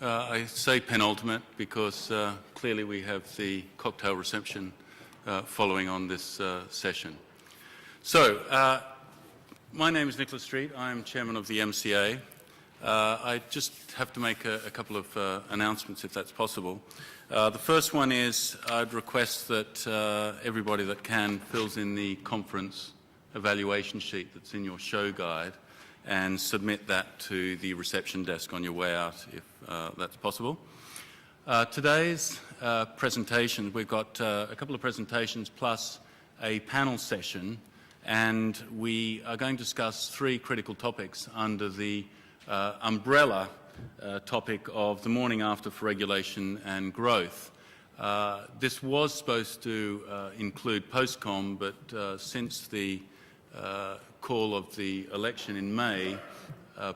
I say penultimate because clearly we have the cocktail reception following on this session. So, my name is Nicholas Street. I am chairman of the MCA. I just have to make a couple of announcements if that's possible. The first one is I'd request that everybody that can fills in the conference evaluation sheet that's in your show guide and submit that to the reception desk on your way out if that's possible. Today's presentation, we've got a couple of presentations plus a panel session, and we are going to discuss three critical topics under the umbrella topic of the morning after for regulation and growth. This was supposed to include Postcom, but since the call of the election in May,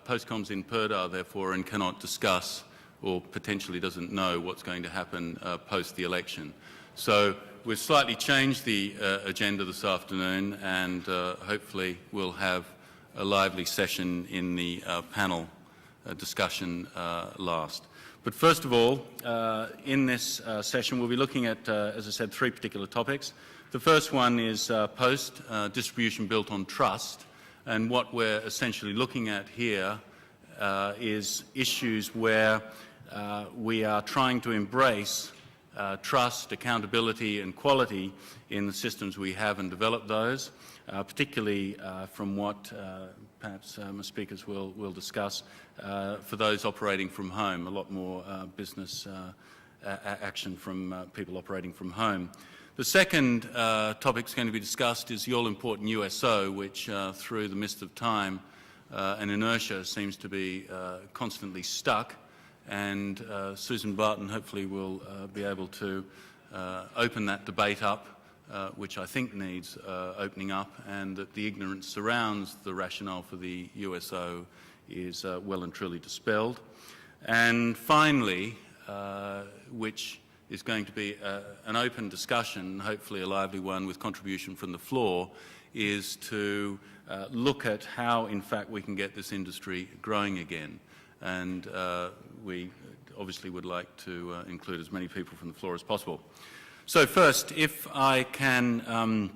Postcom's in Purdar, therefore, and cannot discuss or potentially doesn't know what's going to happen post the election. So we've slightly changed the agenda this afternoon, and hopefully we'll have a lively session in the panel discussion last. But first of all, in this session we'll be looking at, as I said, three particular topics. The first one is post, distribution built on trust, and what we're essentially looking at here is issues where we are trying to embrace trust, accountability and quality in the systems we have and develop those, particularly from what perhaps my speakers will discuss for those operating from home, a lot more business action from people operating from home. The second topic that's going to be discussed is the all-important USO, which through the mist of time and inertia seems to be constantly stuck, and Susan Barton hopefully will be able to open that debate up, which I think needs opening up, and that the ignorance surrounds the rationale for the USO is well and truly dispelled. And finally, which is going to be an open discussion, hopefully a lively one with contribution from the floor, is to look at how, in fact, we can get this industry growing again. And we obviously would like to include as many people from the floor as possible. So first, if I can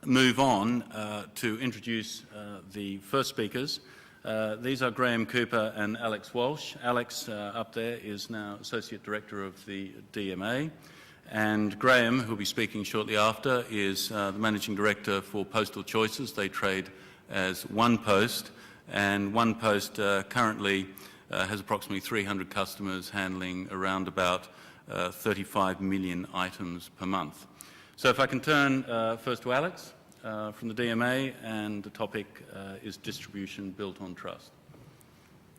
move on to introduce the first speakers. These are Graham Cooper and Alex Walsh. Alex up there is now Associate Director of the DMA, and Graham, who will be speaking shortly after, is the Managing Director for Postal Choices. They trade as One Post, and One Post currently has approximately 300 customers handling around about 35 million items per month. So if I can turn first to Alex from the DMA, and the topic is distribution built on trust.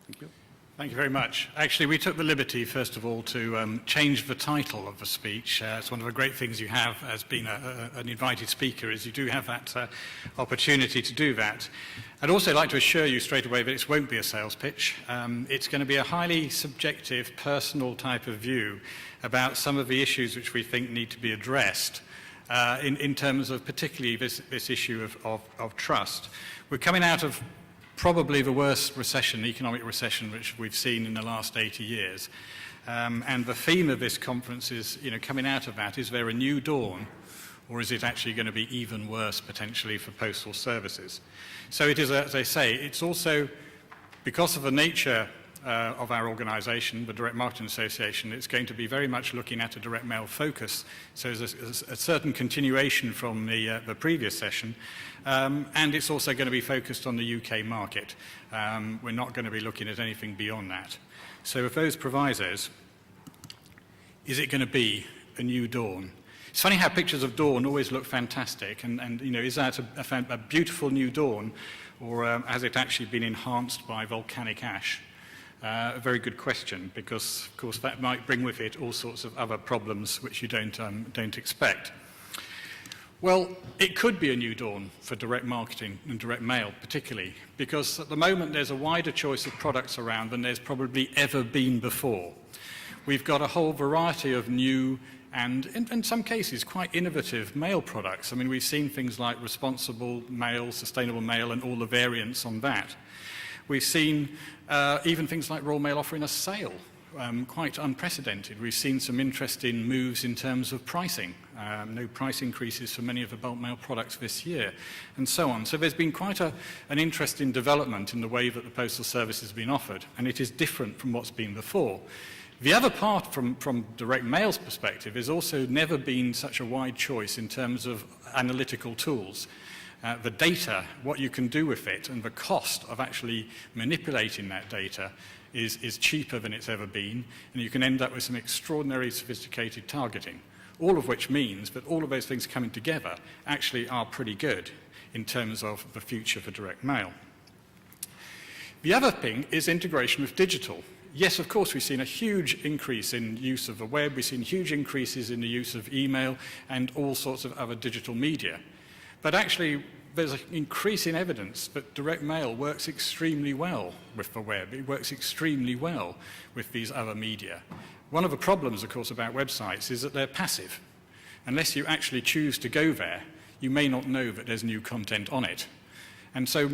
Thank you. Thank you very much. Actually, we took the liberty, first of all, to change the title of the speech. It's one of the great things you have as being an invited speaker, is you do have that opportunity to do that. I'd also like to assure you straight away that it won't be a sales pitch. It's going to be a highly subjective, personal type of view about some of the issues which we think need to be addressed in terms of particularly this issue of trust. We're coming out of probably the worst recession, economic recession, which we've seen in the last 80 years. And the theme of this conference is, coming out of that, is there a new dawn, or is it actually going to be even worse potentially for postal services? So it is, as I say, it's also, because of the nature of our organisation, the Direct Marketing Association, it's going to be very much looking at a direct mail focus. So there's a certain continuation from the previous session, and it's also going to be focused on the UK market. We're not going to be looking at anything beyond that. So with those provisos, is it going to be a new dawn? It's funny how pictures of dawn always look fantastic, and is that a beautiful new dawn, or has it actually been enhanced by volcanic ash? A very good question, because, of course, that might bring with it all sorts of other problems which you don't expect. Well, it could be a new dawn for direct marketing and direct mail, particularly, because at the moment there's a wider choice of products around than there's probably ever been before. We've got a whole variety of new and, in some cases, quite innovative mail products. I mean, we've seen things like responsible mail, sustainable mail, and all the variants on that. We've seen even things like Royal Mail offering a sale quite unprecedented. We've seen some interesting moves in terms of pricing. No price increases for many of the bulk mail products this year, and so on. So there's been quite an interesting development in the way that the postal service has been offered, and it is different from what's been before. The other part from direct mail's perspective is also never been such a wide choice in terms of analytical tools. The data, what you can do with it, and the cost of actually manipulating that data is cheaper than it's ever been, and you can end up with some extraordinarily sophisticated targeting, all of which means that all of those things coming together actually are pretty good in terms of the future for direct mail. The other thing is integration with digital. Yes, of course, we've seen a huge increase in use of the web, we've seen huge increases in the use of email and all sorts of other digital media. But actually, there's an increasing evidence that direct mail works extremely well with the web. It works extremely well with these other media. One of the problems, of course, about websites is that they're passive. Unless you actually choose to go there, you may not know that there's new content on it. And so,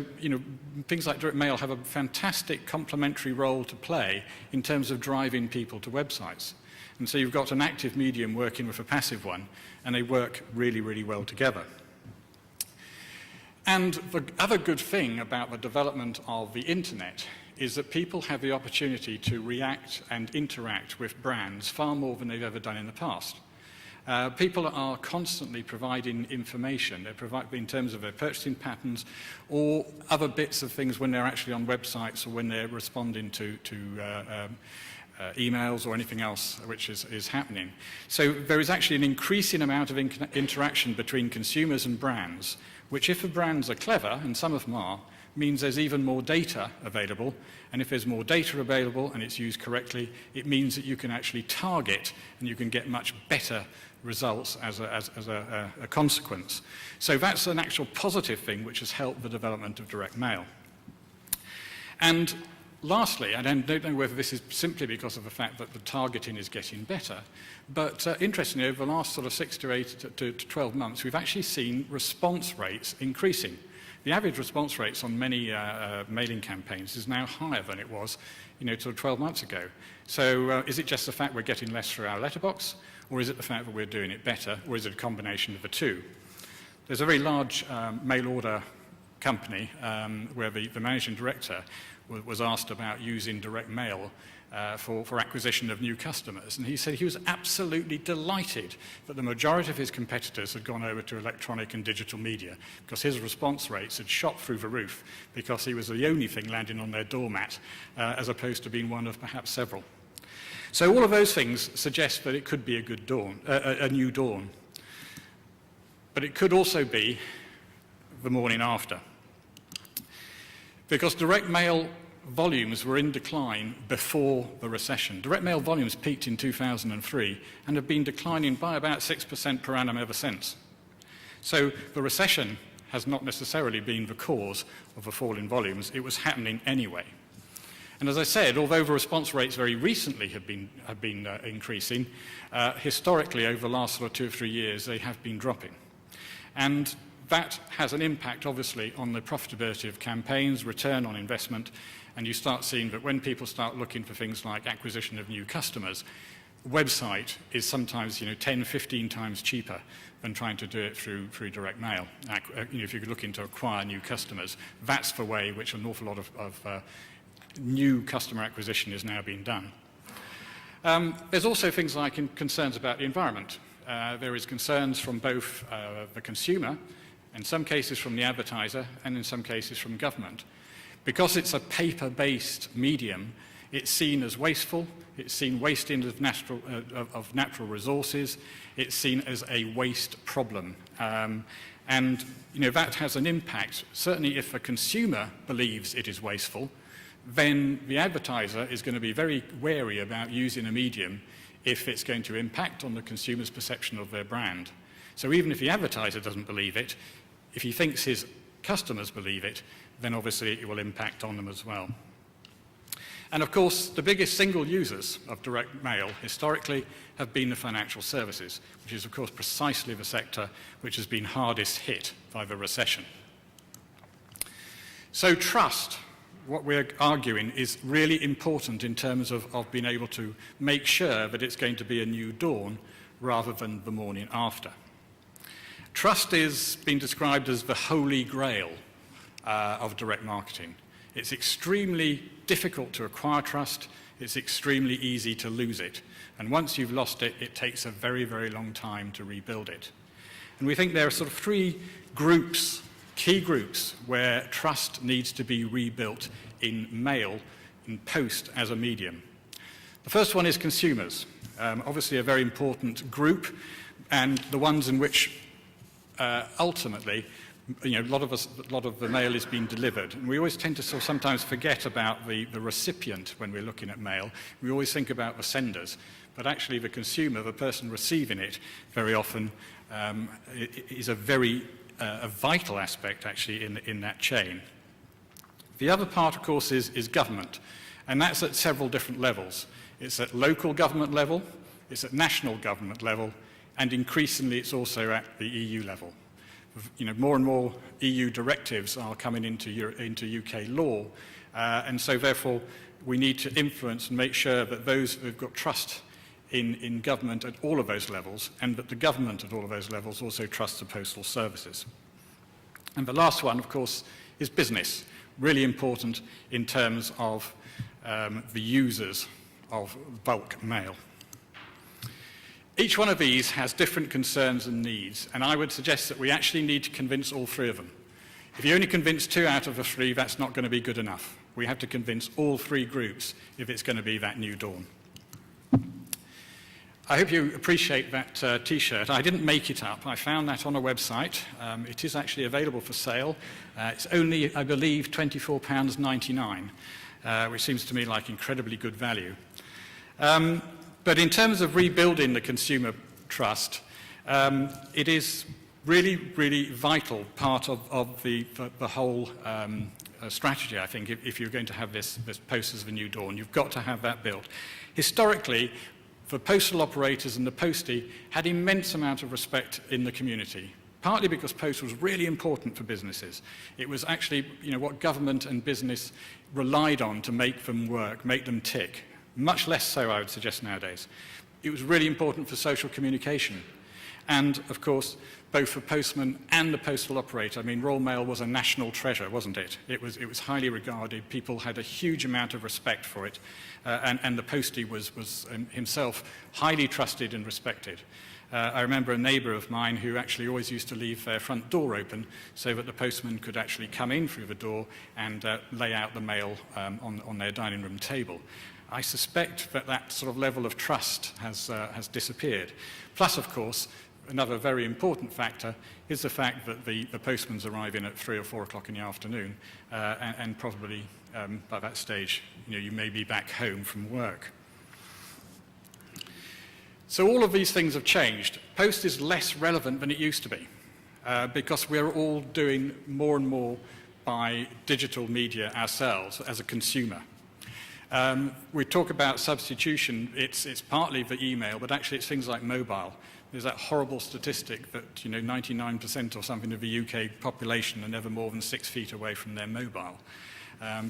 things like direct mail have a fantastic complementary role to play in terms of driving people to websites. And so you've got an active medium working with a passive one, and they work really, really well together. And the other good thing about the development of the internet is that people have the opportunity to react and interact with brands far more than they've ever done in the past. People are constantly providing information in terms of their purchasing patterns or other bits of things when they're actually on websites or when they're responding to emails or anything else which is happening. So there is actually an increasing amount of interaction between consumers and brands, which if the brands are clever, and some of them are, means there's even more data available, and if there's more data available and it's used correctly, it means that you can actually target and you can get much better results as a consequence. So that's an actual positive thing which has helped the development of direct mail. And lastly, I don't know whether this is simply because of the fact that the targeting is getting better, but interestingly, over the last sort of 6 to 8 to 12 months, we've actually seen response rates increasing. The average response rates on many mailing campaigns is now higher than it was, sort of 12 months ago. So is it just the fact we're getting less through our letterbox, or is it the fact that we're doing it better, or is it a combination of the two? There's a very large mail order company where the managing director was asked about using direct mail for acquisition of new customers. And he said he was absolutely delighted that the majority of his competitors had gone over to electronic and digital media because his response rates had shot through the roof because he was the only thing landing on their doormat as opposed to being one of perhaps several. So all of those things suggest that it could be a good dawn, a new dawn. But it could also be the morning after. Because direct mail volumes were in decline before the recession. Direct mail volumes peaked in 2003 and have been declining by about 6% per annum ever since. So the recession has not necessarily been the cause of the fall in volumes. It was happening anyway. And as I said, although the response rates very recently have been increasing, historically over the last sort of 2 or 3 years they have been dropping. And that has an impact, obviously, on the profitability of campaigns, return on investment, and you start seeing that when people start looking for things like acquisition of new customers, website is sometimes 10, 15 times cheaper than trying to do it through direct mail. If you're looking to acquire new customers, that's the way which an awful lot of new customer acquisition is now being done. There's also things like concerns about the environment. There is concerns from both the consumer, in some cases from the advertiser, and in some cases from government. Because it's a paper-based medium, it's seen as wasteful, it's seen wasting of natural resources, it's seen as a waste problem. And that has an impact. Certainly if a consumer believes it is wasteful, then the advertiser is going to be very wary about using a medium if it's going to impact on the consumer's perception of their brand. So even if the advertiser doesn't believe it, if he thinks his customers believe it, then obviously it will impact on them as well. And of course, the biggest single users of direct mail historically have been the financial services, which is of course precisely the sector which has been hardest hit by the recession. So trust. what we're arguing is really important in terms of being able to make sure that it's going to be a new dawn rather than the morning after. Trust is being described as the holy grail of direct marketing. It's extremely difficult to acquire trust. It's extremely easy to lose it. And once you've lost it, it takes a very, very long time to rebuild it. And we think there are sort of three groups, key groups, where trust needs to be rebuilt in mail, in post as a medium. The first one is consumers, obviously a very important group, and the ones in which ultimately, a lot of the mail is being delivered. And we always tend to sort of sometimes forget about the recipient when we're looking at mail. We always think about the senders, but actually the consumer, the person receiving it, very often is a very a vital aspect actually in that chain. The other part, of course, is government, and that's at several different levels. It's at local government level, it's at national government level, and increasingly it's also at the EU level. More and more EU directives are coming into UK law, and so therefore we need to influence and make sure that those who've got trust in government at all of those levels, and that the government at all of those levels also trusts the postal services. And the last one, of course, is business, really important in terms of the users of bulk mail. Each one of these has different concerns and needs, and I would suggest that we actually need to convince all three of them. If you only convince 2 out of the 3, that's not going to be good enough. We have to convince all 3 groups if it's going to be that new dawn. I hope you appreciate that T-shirt. I didn't make it up. I found that on a website. It is actually available for sale. It's only, I believe, £24.99, which seems to me like incredibly good value. But in terms of rebuilding the consumer trust, it is really, really vital part of the whole strategy, I think, if you're going to have this post as the new dawn. You've got to have that built. Historically, the postal operators and the postie had immense amount of respect in the community, partly because post was really important for businesses. It was actually what government and business relied on to make them work, make them tick. Much less so, I would suggest, nowadays. It was really important for social communication. And, of course, both the postman and the postal operator, I mean, Royal Mail was a national treasure, wasn't it? It was highly regarded. People had a huge amount of respect for it. And the postie was himself highly trusted and respected. I remember a neighbour of mine who actually always used to leave their front door open so that the postman could actually come in through the door and lay out the mail on their dining room table. I suspect that sort of level of trust has disappeared. Plus, of course, another very important factor is the fact that the postman's arriving at 3 or 4 o'clock in the afternoon, and probably by that stage, you may be back home from work. So all of these things have changed. Post is less relevant than it used to be, because we're all doing more and more by digital media ourselves as a consumer. We talk about substitution, it's partly the email, but actually it's things like mobile. There's that horrible statistic that 99% or something of the UK population are never more than 6 feet away from their mobile.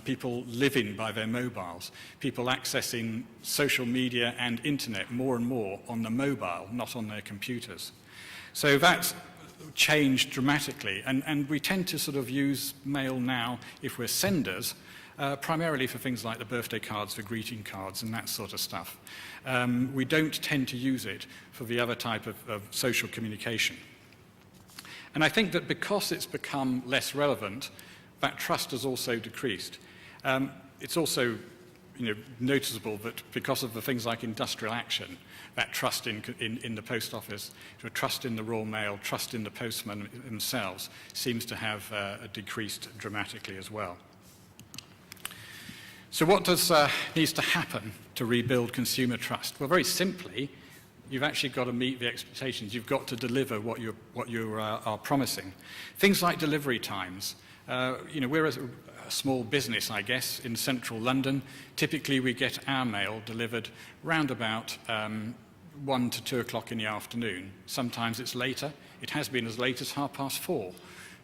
People living by their mobiles. People accessing social media and internet more and more on the mobile, not on their computers. So that's changed dramatically, and we tend to sort of use mail now, if we're senders, primarily for things like the birthday cards, the greeting cards, and that sort of stuff. We don't tend to use it for the other type of social communication. And I think that because it's become less relevant, that trust has also decreased. It's also noticeable that because of the things like industrial action, that trust in the post office, trust in the Royal Mail, trust in the postmen themselves seems to have decreased dramatically as well. So what needs to happen to rebuild consumer trust? Well, very simply, you've actually got to meet the expectations. You've got to deliver what you are promising. Things like delivery times. We're a small business, I guess, in central London. Typically, we get our mail delivered round about 1 to 2 o'clock in the afternoon. Sometimes it's later. It has been as late as 4:30.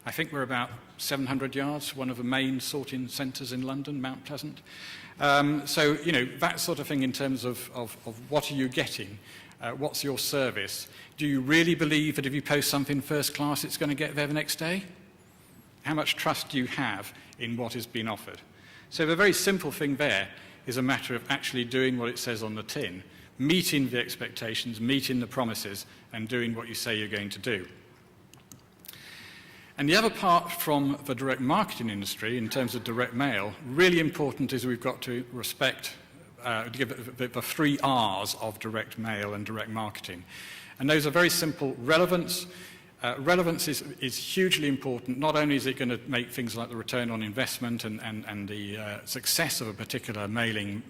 I think we're about 700 yards, one of the main sorting centres in London, Mount Pleasant. So, you know, that sort of thing in terms of what are you getting, what's your service. Do you really believe that if you post something first class, it's going to get there the next day? How much trust do you have in what is being offered? So the very simple thing there is a matter of actually doing what it says on the tin, meeting the expectations, meeting the promises, and doing what you say you're going to do. And the other part from the direct marketing industry, in terms of direct mail, really important is we've got to respect give the 3 R's of direct mail and direct marketing. And those are very simple. Relevance. Relevance is hugely important. Not only is it going to make things like the return on investment and the success of a particular mailing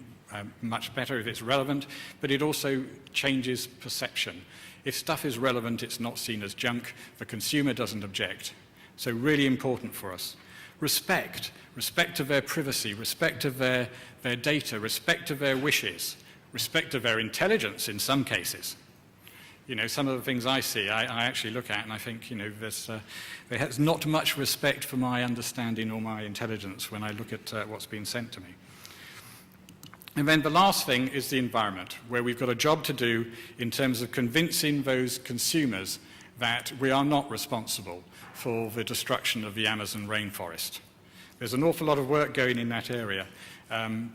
much better if it's relevant, but it also changes perception. If stuff is relevant, it's not seen as junk. The consumer doesn't object. So really important for us. Respect. Respect of their privacy, respect of their data, respect of their wishes, respect of their intelligence in some cases. You know, some of the things I see, I actually look at and I think, you know, there's not much respect for my understanding or my intelligence when I look at what's been sent to me. And then the last thing is the environment, where we've got a job to do in terms of convincing those consumers that we are not responsible for the destruction of the Amazon rainforest. There's an awful lot of work going in that area,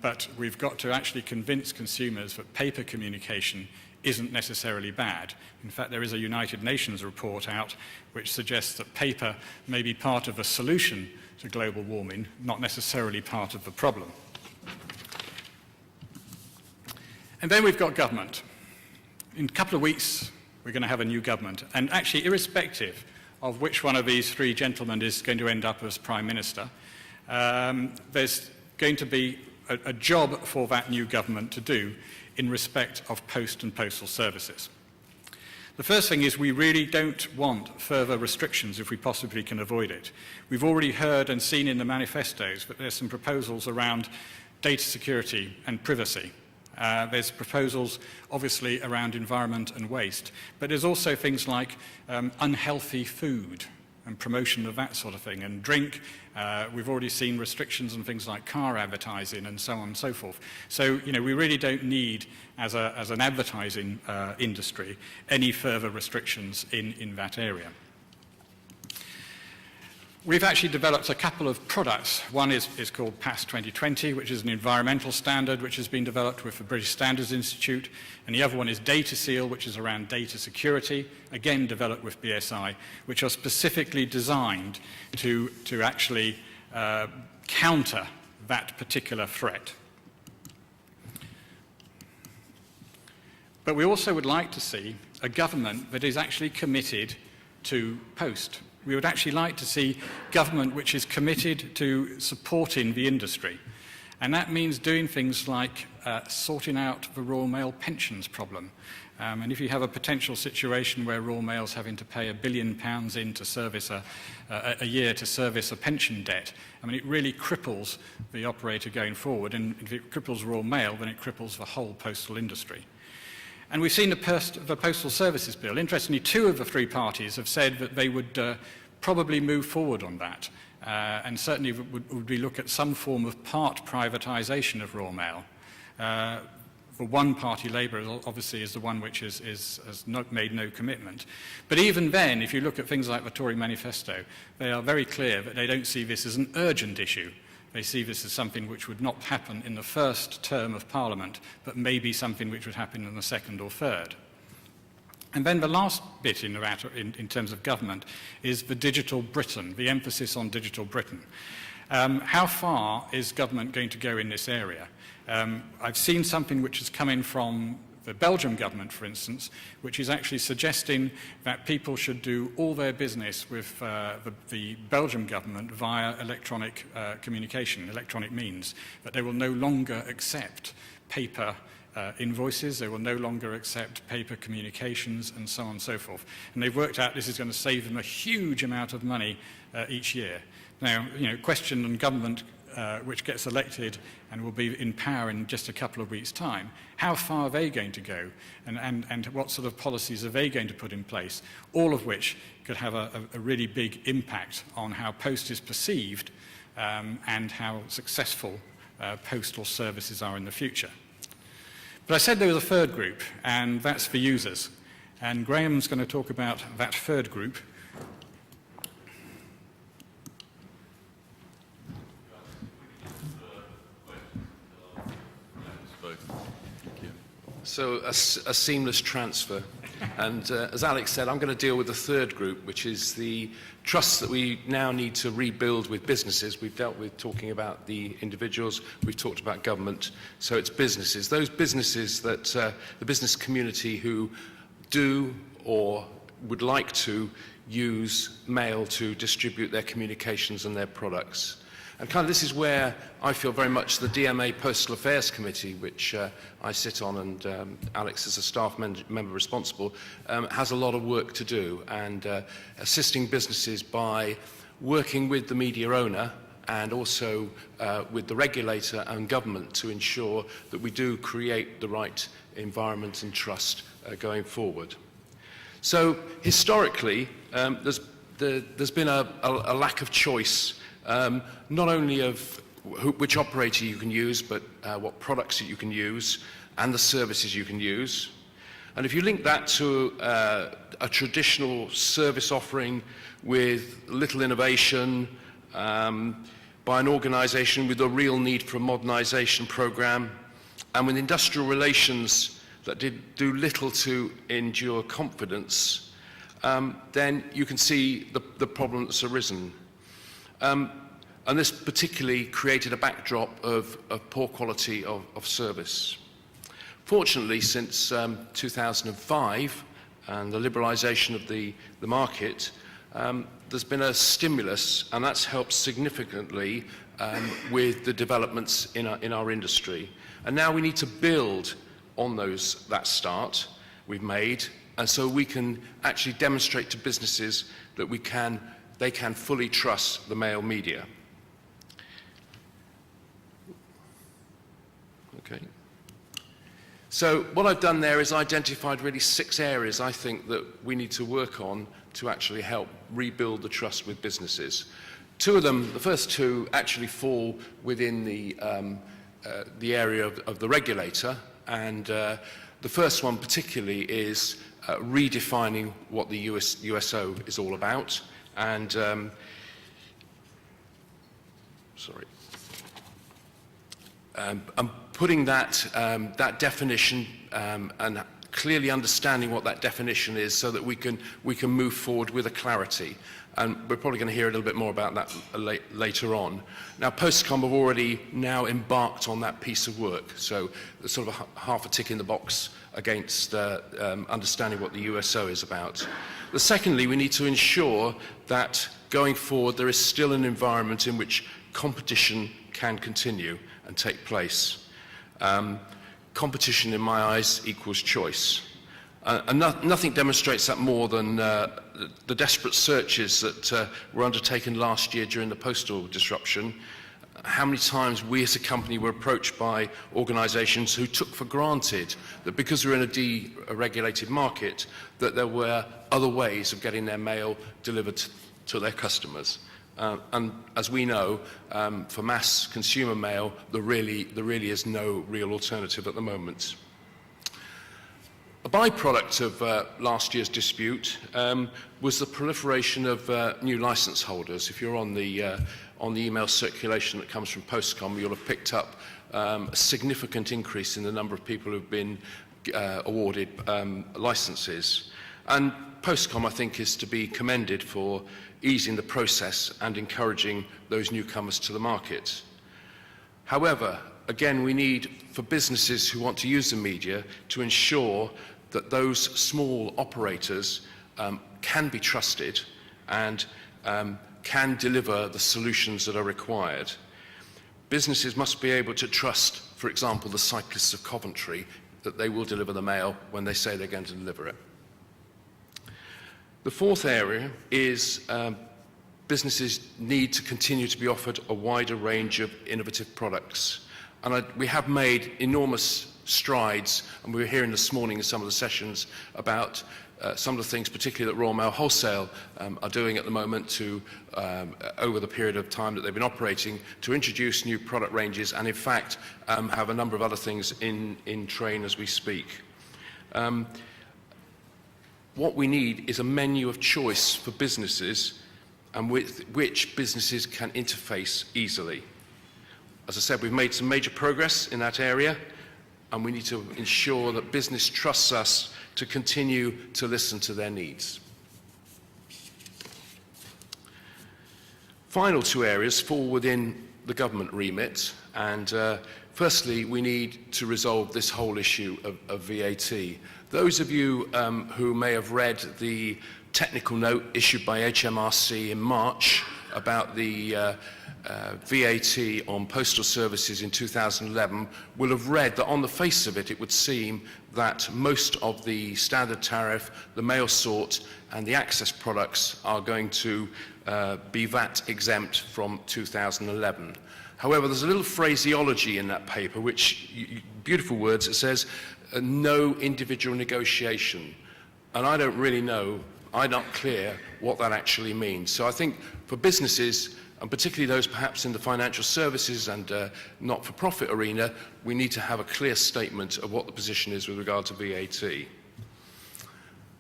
but we've got to actually convince consumers that paper communication isn't necessarily bad. In fact, there is a United Nations report out which suggests that paper may be part of the solution to global warming, not necessarily part of the problem. And then we've got government. In a couple of weeks, we're going to have a new government. And actually, irrespective of which one of these 3 gentlemen is going to end up as Prime Minister, there's going to be a job for that new government to do in respect of post and postal services. The first thing is we really don't want further restrictions if we possibly can avoid it. We've already heard and seen in the manifestos that there's some proposals around data security and privacy. There's proposals, obviously, around environment and waste, but there's also things like unhealthy food and promotion of that sort of thing, and drink. We've already seen restrictions on things like car advertising and so on and so forth. So, you know, we really don't need, as an advertising industry, any further restrictions in that area. We've actually developed a couple of products. One is called PAS 2020, which is an environmental standard which has been developed with the British Standards Institute, and the other one is Data Seal, which is around data security, again developed with BSI, which are specifically designed to actually counter that particular threat. But we also would like to see a government that is actually committed to post. We would actually like to see government which is committed to supporting the industry. And that means doing things like sorting out the Royal Mail pensions problem. And if you have a potential situation where Royal Mail's having to pay £1 billion in to service a year to service a pension debt, I mean, it really cripples the operator going forward. And if it cripples Royal Mail, then it cripples the whole postal industry. And we've seen the Postal Services Bill. Interestingly, 2 of the 3 parties have said that they would probably move forward on that, and certainly would we look at some form of part privatisation of Royal Mail. The one party, Labour, obviously is the one which has not made no commitment. But even then, if you look at things like the Tory manifesto, they are very clear that they don't see this as an urgent issue. They see this as something which would not happen in the first term of Parliament, but maybe something which would happen in the second or third. And then the last bit in terms of government is the digital Britain, the emphasis on digital Britain. How far is government going to go in this area? I've seen something which has come in from the Belgian government, for instance, which is actually suggesting that people should do all their business with the Belgian government via electronic communication, electronic means, that they will no longer accept paper invoices, they will no longer accept paper communications, and so on and so forth. And they've worked out this is going to save them a huge amount of money each year. Now, you know, question on government which gets elected and will be in power in just a couple of weeks' time, how far are they going to go, and what sort of policies are they going to put in place, all of which could have a really big impact on how post is perceived and how successful postal services are in the future. But I said there was a third group, and that's the users. And Graham's going to talk about that third group. So a seamless transfer. And as Alex said, I'm going to deal with the third group, which is the trust that we now need to rebuild with businesses. We've dealt with talking about the individuals, we've talked about government, so it's businesses. Those businesses that the business community who do or would like to use mail to distribute their communications and their products. And kind of this is where I feel very much the DMA Postal Affairs Committee, which I sit on, and Alex is a staff member responsible, has a lot of work to do, and assisting businesses by working with the media owner and also with the regulator and government to ensure that we do create the right environment and trust going forward. So historically, there's been a lack of choice, not only of which operator you can use, but what products that you can use and the services you can use. And if you link that to a traditional service offering with little innovation, by an organisation with a real need for a modernisation programme, and with industrial relations that do little to endure confidence, then you can see the problem that's arisen. And this particularly created a backdrop of poor quality of service. Fortunately, since 2005 and the liberalisation of the market, there's been a stimulus, and that's helped significantly with the developments in our industry. And now we need to build on that start we've made, and so we can actually demonstrate to businesses that they can fully trust the mail media. Okay. So what I've done there is identified really 6 areas I think that we need to work on to actually help rebuild the trust with businesses. 2 of them, the first 2, actually fall within the area of the regulator, and the first one particularly is redefining what the USO is all about, and I'm putting that definition and clearly understanding what that definition is, so that we can move forward with a clarity. And we're probably going to hear a little bit more about that later on. Now, Postcom have already now embarked on that piece of work, so there's sort of half a tick in the box against understanding what the USO is about. But secondly, we need to ensure that going forward there is still an environment in which competition can continue and take place. Competition, in my eyes, equals choice. And nothing demonstrates that more than the desperate searches that were undertaken last year during the postal disruption. How many times we as a company were approached by organisations who took for granted that because we're in a deregulated market, that there were other ways of getting their mail delivered to their customers. And as we know, for mass consumer mail, there really is no real alternative at the moment. A byproduct of last year's dispute was the proliferation of new licence holders. If you're on the email circulation that comes from Postcom, you'll have picked up a significant increase in the number of people who've been awarded licences. And Postcom, I think, is to be commended for easing the process and encouraging those newcomers to the market. However, again, we need, for businesses who want to use the media, to ensure that those small operators can be trusted and can deliver the solutions that are required. Businesses must be able to trust, for example, the cyclists of Coventry, that they will deliver the mail when they say they're going to deliver it. The fourth area is businesses need to continue to be offered a wider range of innovative products. And we have made enormous strides, and we were hearing this morning in some of the sessions about some of the things, particularly that Royal Mail Wholesale are doing at the moment to, over the period of time that they've been operating, to introduce new product ranges and in fact have a number of other things in train as we speak. What we need is a menu of choice for businesses and with which businesses can interface easily. As I said, we've made some major progress in that area, and we need to ensure that business trusts us to continue to listen to their needs. Final two areas fall within the government remit, and firstly, we need to resolve this whole issue of VAT. Those of you who may have read the technical note issued by HMRC in March about the VAT on postal services in 2011 will have read that on the face of it, it would seem that most of the standard tariff, the mail sort and the access products are going to be VAT exempt from 2011. However, there's a little phraseology in that paper, which, beautiful words, it says, no individual negotiation. And I don't really know, I'm not clear what that actually means. So I think for businesses, and particularly those perhaps in the financial services and not-for-profit arena, we need to have a clear statement of what the position is with regard to VAT.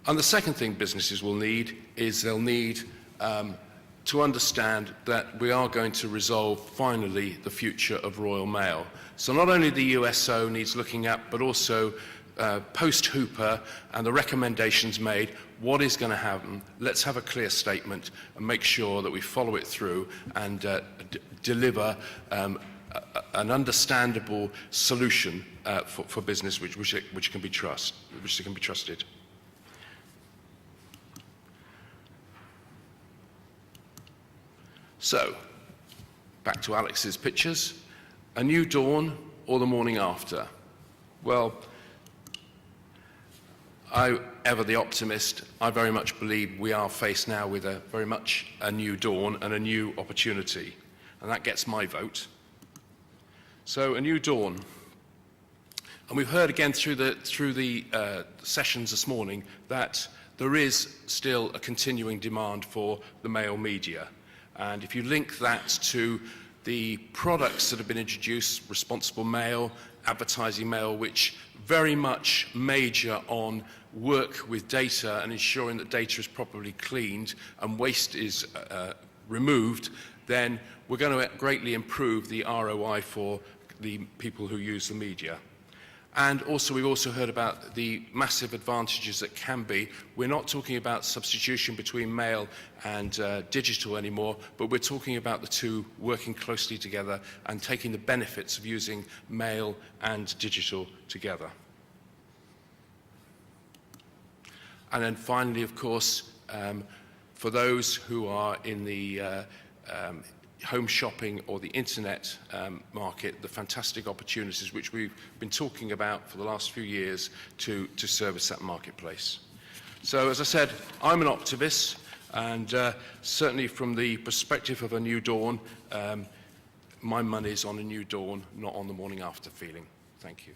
And the second thing businesses will need is they'll need to understand that we are going to resolve finally the future of Royal Mail. So not only the USO needs looking at, but also post-Hooper and the recommendations made, what is going to happen? Let's have a clear statement and make sure that we follow it through and deliver an understandable solution for business which can be trusted. So, back to Alex's pictures. A new dawn or the morning after? Well, ever the optimist, I very much believe we are faced now with very much a new dawn and a new opportunity. And that gets my vote. So, a new dawn. And we've heard again through the sessions this morning that there is still a continuing demand for the mail media. And if you link that to the products that have been introduced, responsible mail, advertising mail, which very much major on work with data and ensuring that data is properly cleaned and waste is removed, then we're going to greatly improve the ROI for the people who use the media. And also, we've also heard about the massive advantages that can be. We're not talking about substitution between mail and digital anymore, but we're talking about the two working closely together and taking the benefits of using mail and digital together. And then finally, of course, for those who are in the home shopping or the internet market, the fantastic opportunities which we've been talking about for the last few years to service that marketplace. So, as I said, I'm an optimist, and certainly from the perspective of a new dawn, my money's on a new dawn, not on the morning after feeling. Thank you.